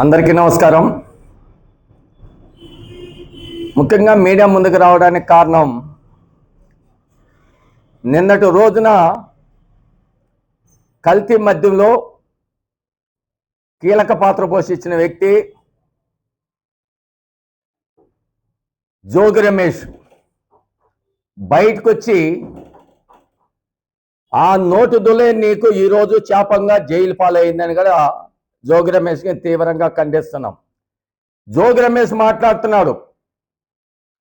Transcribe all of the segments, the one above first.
అందరికీ నమస్కారం. ముఖ్యంగా మీడియా ముందుకు రావడానికి కారణం, నిన్నటి రోజున కల్తీ మద్యంలో కీలక పాత్ర పోషించిన వ్యక్తి జోగి రమేష్ బయటకు వచ్చి ఆ నోటు దులే నీకు ఈరోజు శాపంగా జైలు పాలైందని కూడా జోగి రమేష్ని తీవ్రంగా ఖండిస్తున్నాం. జోగి రమేష్ మాట్లాడుతున్నాడు,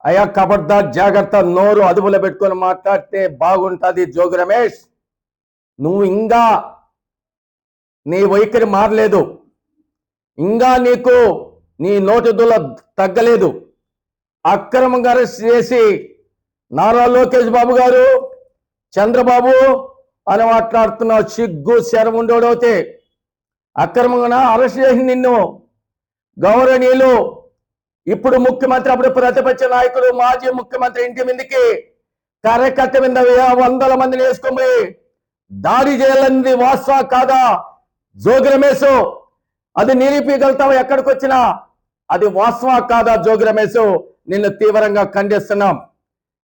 అయ్యా ఖబర్దార్ జాగ్రత్త, నోరు అదుపులో పెట్టుకొని మాట్లాడితే బాగుంటుంది. జోగి రమేష్, నువ్వు ఇంకా నీ వైఖరి మారలేదు, ఇంకా నీకు నీ నోటు దుల తగ్గలేదు. అక్రమంగా అరెస్ట్ చేసి నారా లోకేష్ బాబు గారు, చంద్రబాబు అని మాట్లాడుతున్నావు. సిగ్గు శరం ఉండోడవుతే అక్రమంగా అరెస్ట్ చేసి నిన్ను గౌరవనీయులు, ఇప్పుడు ముఖ్యమంత్రి, అప్పుడు ప్రతిపక్ష నాయకుడు, మాజీ ముఖ్యమంత్రి ఇంటి మీదకి కార్యకర్త మీద వందల మందిని వేసుకొని దాడి చేయాలన్నది వాస్తవ కాదా? జోగి రమేష్, అది నిరూపించగలుగుతావు ఎక్కడికి వచ్చినా. అది వాస్తవ కాదా? జోగి రమేష్, నిన్ను తీవ్రంగా ఖండిస్తున్నాం.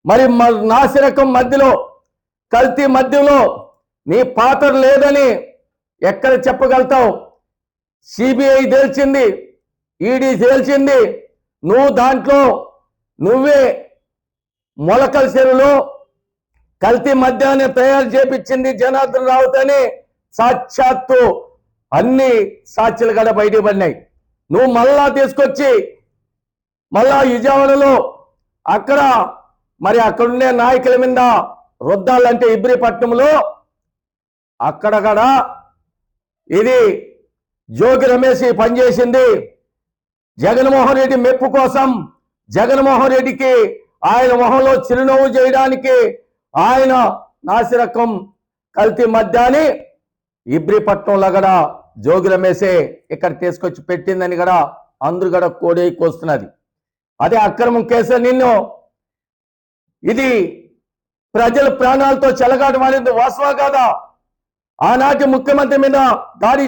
మరి నాసిరకం మధ్యలో, కల్తీ మధ్యలో నీ పాత్ర లేదని ఎక్కడ చెప్పగలుగుతావు? సిబిఐ తేల్చింది, ఈడీ తేల్చింది, నువ్వు దాంట్లో నువ్వే మొలకల చెరువులో కల్తీ మద్యాన్ని తయారు చేపించింది జనార్దన్ రావుత్ అని సాక్షాత్తు అన్ని సాక్షులు కూడా బయటకు పడినాయి. నువ్వు మళ్ళా తీసుకొచ్చి మళ్ళా విజయవాడలో అక్కడ మరి అక్కడుండే నాయకుల మీద రుద్దాలంటే ఇబ్రహీపట్నంలో అక్కడ కూడా ఇది జోగి రమేష్ పనిచేసింది జగన్మోహన్ రెడ్డి మెప్పు కోసం. జగన్మోహన్ రెడ్డికి ఆయన మొహంలో చిరునవ్వు చేయడానికి ఆయన నాసిరకం కల్తీ మద్యాన్ని ఇబ్రహీపట్నంలో కూడా జోగి రమేషే ఇక్కడ తీసుకొచ్చి పెట్టిందని కూడా అందరూ కూడా కోడి కోస్తున్నది. అదే అక్రమం కేసు. నిన్ను ఇది ప్రజల ప్రాణాలతో చెలగాట మారింది, వాస్తవ కాదా? ఆనాటి ముఖ్యమంత్రి మీద దాడి,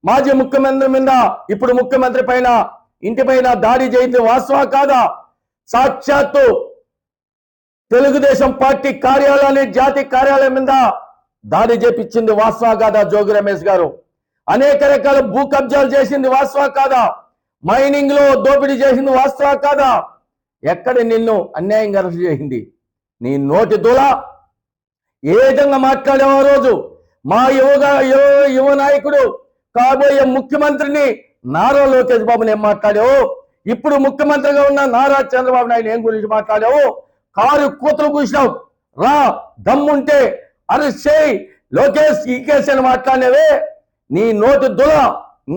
మాజీ ముఖ్యమంత్రి మీద ఇప్పుడు ముఖ్యమంత్రి పైన, ఇంటి పైన దాడి చేయింది వాస్తవ కాదా? సాక్షాత్తు తెలుగుదేశం పార్టీ కార్యాలయాన్ని, జాతీయ కార్యాలయం మీద దాడి చేపించింది వాస్తవ కాదా? జోగి రమేష్ గారు అనేక రకాల భూ కబ్జాలు చేసింది వాస్తవ కాదా? మైనింగ్ లో దోపిడీ చేసింది వాస్తవ కాదా? ఎక్కడ నిన్ను అన్యాయంగా అరెస్ట్ చేసింది? నీ నోటి దుల ఏ విధంగా మాట్లాడావో రోజు మా యువ నాయకుడు, కాబోయే ముఖ్యమంత్రిని నారా లోకేష్ బాబుని ఏం మాట్లాడావు? ఇప్పుడు ముఖ్యమంత్రిగా ఉన్న నారా చంద్రబాబు నాయుడు ఏం గురించి మాట్లాడావు? కారు కూతురు కూర్చావు. రా, దమ్ముంటే అరెస్ట్ చేయి లోకేష్, ఈ కేసు అని మాట్లాడినవే. నీ నోటి దుల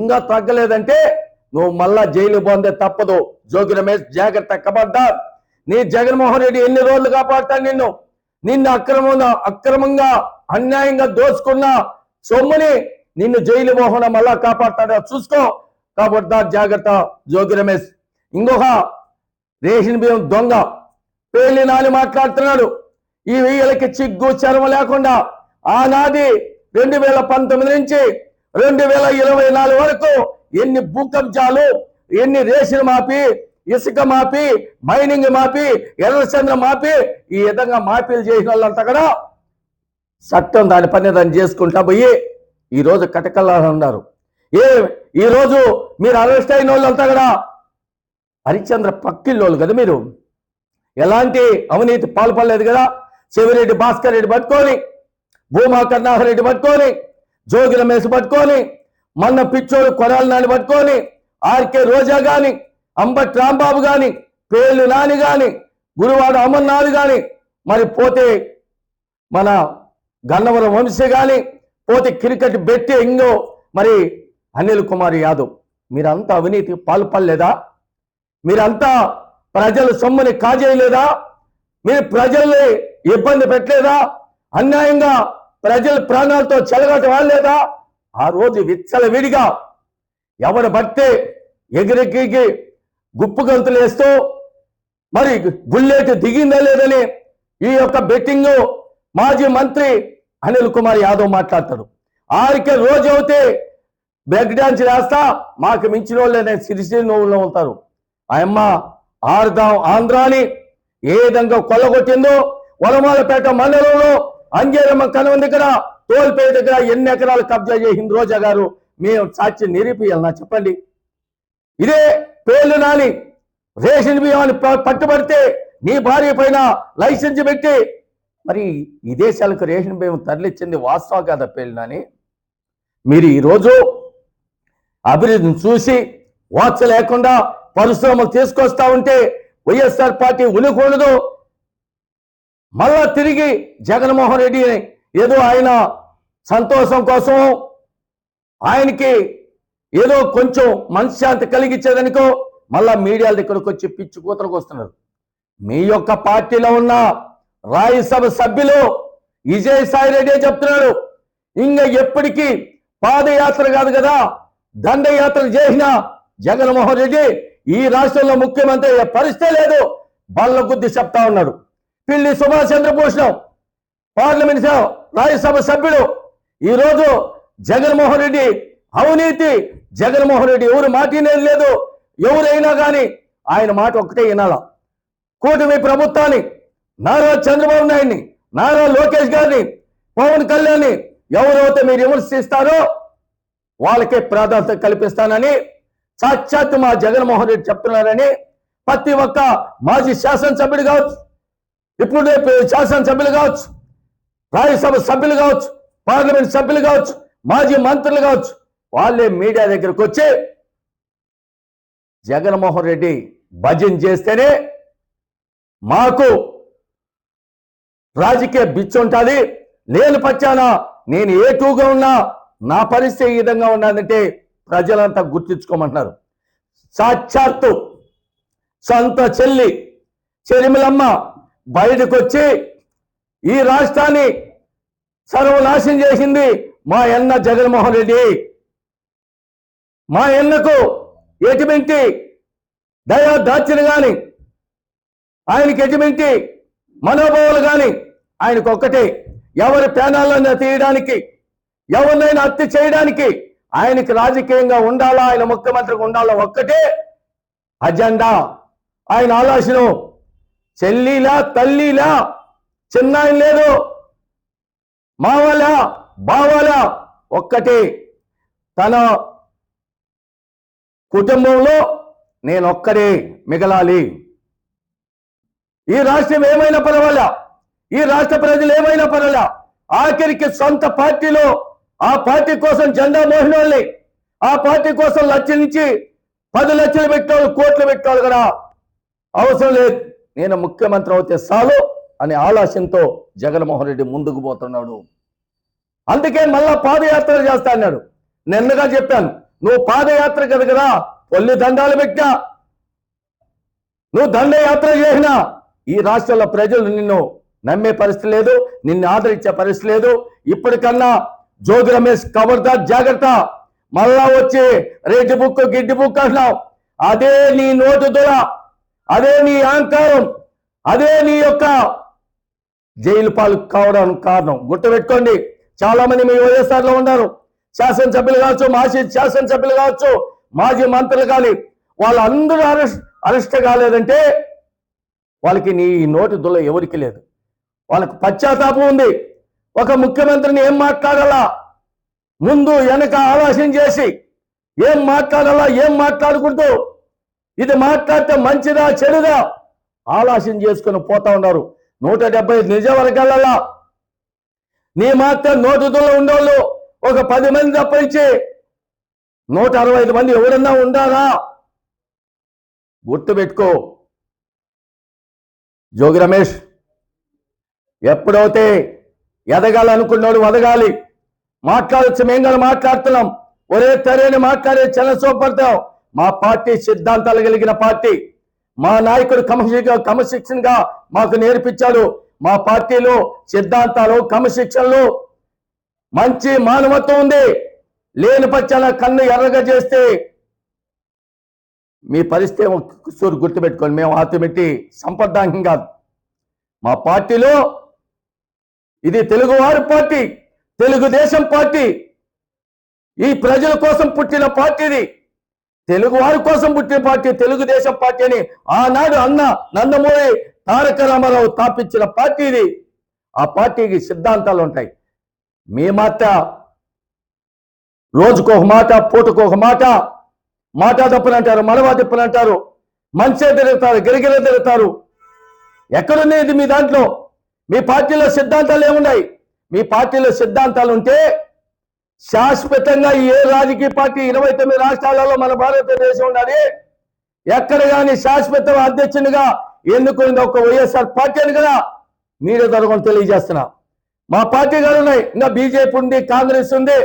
ఇంకా తగ్గలేదంటే నువ్వు మళ్ళా జైలు పోందే తప్పదు. జోగి రమేష్, జాగ్రత్త, ఖబర్దార్. నీ జగన్మోహన్ రెడ్డి ఎన్ని రోజులు కాపాడుతాడు నిన్ను అక్రమంగా అన్యాయంగా దోచుకున్న సొమ్ముని నిన్ను జైలు మోహన మళ్ళా కాపాడుతాడో చూసుకో. ఖబర్దార్, జాగ్రత్త జోగి రమేష్. ఇంకొక రేషన్ బియ్యం దొంగ పేర్లి నాని మాట్లాడుతున్నాడు. ఈ వీళ్ళకి చిగ్గు చర్మ లేకుండా ఆనాది 2019 నుంచి 2024 వరకు ఎన్ని భూ కబ్జాలు, ఎన్ని రేషన్ మాపి, ఇసుక మాపి, మైనింగ్ మాపి, ఎర్రచంద్ర మాపి, ఈ విధంగా మాఫీలు చేసిన వాళ్ళంతా కూడా చట్టం దాని పని దాన్ని చేసుకుంటా పోయి ఈరోజు కటకల్లా ఉన్నారు. ఈరోజు మీరు అరెస్ట్ అయిన వాళ్ళంతా కూడా హరిశ్చంద్ర పక్కిళ్ళోళ్ళు కదా, మీరు ఎలాంటి అవినీతి పాల్పడలేదు కదా. చెవిరెడ్డి భాస్కర్ రెడ్డి పట్టుకొని, భూమా కరుణాకర్ రెడ్డి పట్టుకొని, జోగి రమేష్ పట్టుకొని, మొన్న పిచ్చోడు కొడాలి నాని పట్టుకొని, ఆర్కే రోజా గాని, అంబట్ రాంబాబు గాని, పేర్లు నాని గాని, గురువాడ అమర్నాథ్ గాని, మరి పోతే మన గన్నవరం వంశీ గాని, పోతే క్రికెట్ బెట్టి ఇంగో మరి అనిల్ కుమార్ యాదవ్, మీరంతా అవినీతికి పాల్పడలేదా? మీరంతా ప్రజల సొమ్ముని కాజేయలేదా? మీరు ప్రజల్ని ఇబ్బంది పెట్టలేదా? అన్యాయంగా ప్రజల ప్రాణాలతో చెలగాట వాడలేదా? ఆ రోజు విచ్చలవిడిగా ఎవరు పడితే ఎగిరికి గుప్పు గంతులు వేస్తూ మరి బుల్లెట్ దిగిందా లేదని ఈ యొక్క బెట్టింగ్ మాజీ మంత్రి అనిల్ కుమార్ యాదవ్ మాట్లాడతాడు. ఆరికే రోజు అవుతే బ్రేక్ డాన్స్ వేస్తా మాకు మించిన వాళ్ళే సిరిసిరి నోవుల్లో ఉంటారు. ఆయమ్మ ఆర్దాం ఆంధ్రాని ఏ విధంగా కొల్లగొట్టిందో, వలమాలపేట మండలంలో అంజేరమ్మ కనుమ దగ్గర, తోల్పేట దగ్గర ఎన్ని ఎకరాలు కబ్జా చేసింది రోజా గారు, మేము సాక్షి నిరూపియాలన్నా చెప్పండి. ఇదే పేర్లు నాని రేషన్ బియ్యాన్ని పట్టుబడితే నీ భార్య పైన లైసెన్స్ పెట్టి మరి ఈ దేశాలకు రేషన్ బియ్యం తరలిచ్చింది వాస్తవం కదా పేర్లు నాని. మీరు ఈరోజు అభివృద్ధిని చూసి వాచ లేకుండా పరిశ్రమలు తీసుకొస్తా ఉంటే వైఎస్ఆర్ పార్టీ ఉనికూడదు. మళ్ళా తిరిగి జగన్మోహన్ రెడ్డి ఏదో ఆయన సంతోషం కోసం, ఆయనకి ఏదో కొంచెం మనశ్శాంతి కలిగించేదనుకో మళ్ళా మీడియాల దగ్గరకు వచ్చి పిచ్చి కూతలకు వస్తున్నారు. మీ యొక్క పార్టీలో ఉన్న రాజ్యసభ సభ్యులు విజయసాయి రెడ్డి చెప్తున్నాడు, ఇంకా ఎప్పటికీ పాదయాత్ర కాదు కదా దండయాత్ర చేసిన జగన్మోహన్ రెడ్డి ఈ రాష్ట్రంలో ముఖ్యమంత్రి అయ్యే పరిస్థితే లేదు, బల్ల గుద్ది చెప్తా ఉన్నాడు. పిల్లి సుభాష్ చంద్రభూషణం పార్లమెంట్ రాజ్యసభ సభ్యుడు ఈరోజు జగన్మోహన్ రెడ్డి అవినీతి, జగన్మోహన్ రెడ్డి ఎవరు మాట వినేది లేదు, ఎవరైనా కానీ ఆయన మాట ఒక్కటే వినాల. కూటమి ప్రభుత్వాన్ని, నారా చంద్రబాబు నాయుడిని, నారా లోకేష్ గారిని, పవన్ కళ్యాణ్ని ఎవరైతే మీరు విమర్శిస్తారో వాళ్ళకే ప్రాధాన్యత కల్పిస్తానని సాక్షాత్ మా జగన్మోహన్ రెడ్డి చెప్తున్నారని ప్రతి ఒక్క మాజీ శాసనసభ్యుడు కావచ్చు, ఇప్పుడు శాసనసభ్యులు కావచ్చు, రాజ్యసభ సభ్యులు కావచ్చు, పార్లమెంట్ సభ్యులు కావచ్చు, మాజీ మంత్రులు కావచ్చు, వాళ్ళే మీడియా దగ్గరకు వచ్చి జగన్మోహన్ రెడ్డి భజన చేస్తేనే మాకు రాజకీయ బిచ్చు ఉంటుంది, లేని పక్షాన నేను ఏ టూగా ఉన్నా నా పరిస్థితి ఈ విధంగా ఉన్నదంటే ప్రజలంతా గుర్తించుకోమంటున్నారు. సాక్షాత్తు సొంత చెల్లి చెరిమిలమ్మ బయటకు వచ్చి ఈ రాష్ట్రాన్ని సర్వనాశనం చేసింది మా అన్న జగన్మోహన్ రెడ్డి. మా అన్నకు ఎటువంటి దయా దాచిని కానీ, ఆయనకి ఎటువంటి మనోభావాలు కానీ ఆయనకు ఒక్కటే, ఎవరి ప్యానాలను తీయడానికి, ఎవరినైనా హత్య చేయడానికి ఆయనకి రాజకీయంగా ఉండాలా, ఆయన ముఖ్యమంత్రిగా ఉండాలా, ఒక్కటే అజెండా. ఆయన ఆలోచన చెల్లిలా తల్లిలా చిన్నాయన లేదు, మావలా బావలా ఒక్కటే, తన కుటుంబంలో నేను ఒక్కడే మిగలాలి. ఈ రాష్ట్రం ఏమైనా పర్వాలా, ఈ రాష్ట్ర ప్రజలు ఏమైనా పర్వాలా, ఆఖరికి సొంత పార్టీలో ఆ పార్టీ కోసం జెండా మోహిన వాళ్ళని, ఆ పార్టీ కోసం లక్షల నుంచి 10 లక్షలు పెట్టేవాళ్ళు, కోట్లు పెట్టేవాళ్ళు కూడా అవసరం లేదు, నేను ముఖ్యమంత్రి అవుతే చాలు అనే ఆలోచనతో జగన్మోహన్ రెడ్డి ముందుకు పోతున్నాడు. అందుకే మళ్ళా పాదయాత్ర చేస్తా అన్నాడు. నిన్నగా చెప్పాను, నువ్వు పాదయాత్ర కదా పొల్లి దండాలు పెట్టినా, నువ్వు దండయాత్ర చేసినా ఈ రాష్ట్రంలో ప్రజలు నిన్ను నమ్మే పరిస్థితి లేదు, నిన్ను ఆదరించే పరిస్థితి లేదు. ఇప్పటికన్నా జోగి రమేష్ ఖబర్దార్ జాగ్రత్త, మళ్ళా వచ్చి రెడ్డి బుక్ గిడ్డి బుక్ అంటున్నావు, అదే నీ నోటు దొర, అదే నీ అహంకారం, అదే నీ యొక్క జైలు పాలు కావడానికి కారణం. గుర్తుపెట్టుకోండి, చాలా మంది మీ వైఎస్ఆర్లో ఉన్నారు, శాసనసభ్యులు కావచ్చు, మాజీ శాసనసభ్యులు కావచ్చు, మాజీ మంత్రులు కానీ, వాళ్ళందరూ అరెస్ట్ కాలేదంటే వాళ్ళకి నీ నోటి దుల్ల ఎవరికి లేదు, వాళ్ళకి పశ్చాత్తాపం ఉంది. ఒక ముఖ్యమంత్రిని ఏం మాట్లాడాలా ముందు వెనక ఆలోచన చేసి ఏం మాట్లాడాలా ఏం మాట్లాడకూడదు, ఇది మాట్లాడితే మంచిదా చెడుదా ఆలోచన చేసుకుని పోతా ఉన్నారు. 175 నిజవర్గాలలో నీ మాత్రం నోటుదులో ఉండేవాళ్ళు ఒక 10 మంది తప్పించి 165 మంది ఎవరన్నా ఉండాలా? గుర్తుపెట్టుకో జోగి రమేష్, ఎప్పుడైతే ఎదగాలనుకున్నాడు ఎదగాలి. మాట్లాడచ్చు, మేము కూడా మాట్లాడుతున్నాం, ఒరే తెరేని మాట్లాడే చలసోపడతాం. మా పార్టీ సిద్ధాంతాలు కలిగిన పార్టీ, మా నాయకుడు క్రమశిక్షణగా మాకు నేర్పించాడు. మా పార్టీలో సిద్ధాంతాలు క్రమశిక్షణలు మంచి మానవత్వం ఉంది. లేని పక్షాన కన్ను ఎర్రగా చేస్తే మీ పరిస్థితి సూరు గుర్తుపెట్టుకోండి. మేము ఆత్మపెట్టి సంపర్దాంగం కాదు. మా పార్టీలో ఇది తెలుగువారి పార్టీ, తెలుగుదేశం పార్టీ. ఈ ప్రజల కోసం పుట్టిన పార్టీది, తెలుగు వారి కోసం పుట్టిన పార్టీ తెలుగుదేశం పార్టీ అని ఆనాడు అన్న నందమూరి తారక రామారావు స్థాపించిన పార్టీ ఇది. ఆ పార్టీకి సిద్ధాంతాలు ఉంటాయి. మీ మాట రోజుకొక మాట, పూటకొక మాట, మాట తప్పనంటారు, మనవా తిప్పనంటారు, మంచే తిరుగుతారు, గిరిగిర తిరుగుతారు. ఎక్కడున్నాయి మీ దాంట్లో? మీ పార్టీలో సిద్ధాంతాలు ఏమున్నాయి? మీ పార్టీలో సిద్ధాంతాలు ఉంటే శాశ్వతంగా ఏ రాజకీయ పార్టీ 29 రాష్ట్రాలలో మన భారతదేశం ఉన్నది, ఎక్కడ కానీ శాశ్వత అధ్యక్షునిగా ఎన్నుకున్నది ఒక వైఎస్ఆర్ పార్టీ అని కదా మీడియా ద్వారా తెలియజేస్తున్నా. మా పార్టీ గారు ఉన్నాయి, ఇంకా బీజేపీ ఉంది, కాంగ్రెస్ ఉంది,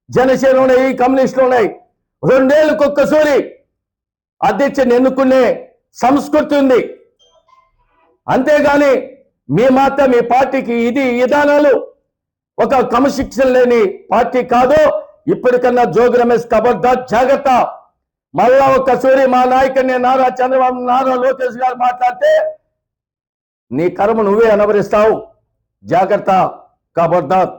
జనసేన ఉన్నాయి, కమ్యూనిస్టులు ఉన్నాయి. 2 ఏళ్ళకు ఒక్కసారి అధ్యక్షుని ఎన్నుకునే సంస్కృతి ఉంది. అంతేగాని మీ పార్టీకి ఇది విధానాలు ఒక క్రమశిక్షణ లేని పార్టీ కాదు. ఇప్పటికన్నా జోగి రమేష్ ఖబర్దార్, జాగ్రత్త. మళ్ళా ఒక్కసారి మా నాయకుడిని నారా చంద్రబాబు, నారా లోకేష్ గారు మాట్లాడితే నీ కర్మ నువ్వే అనుభవిస్తావు. జాగ్రత్త, ఖబర్దార్.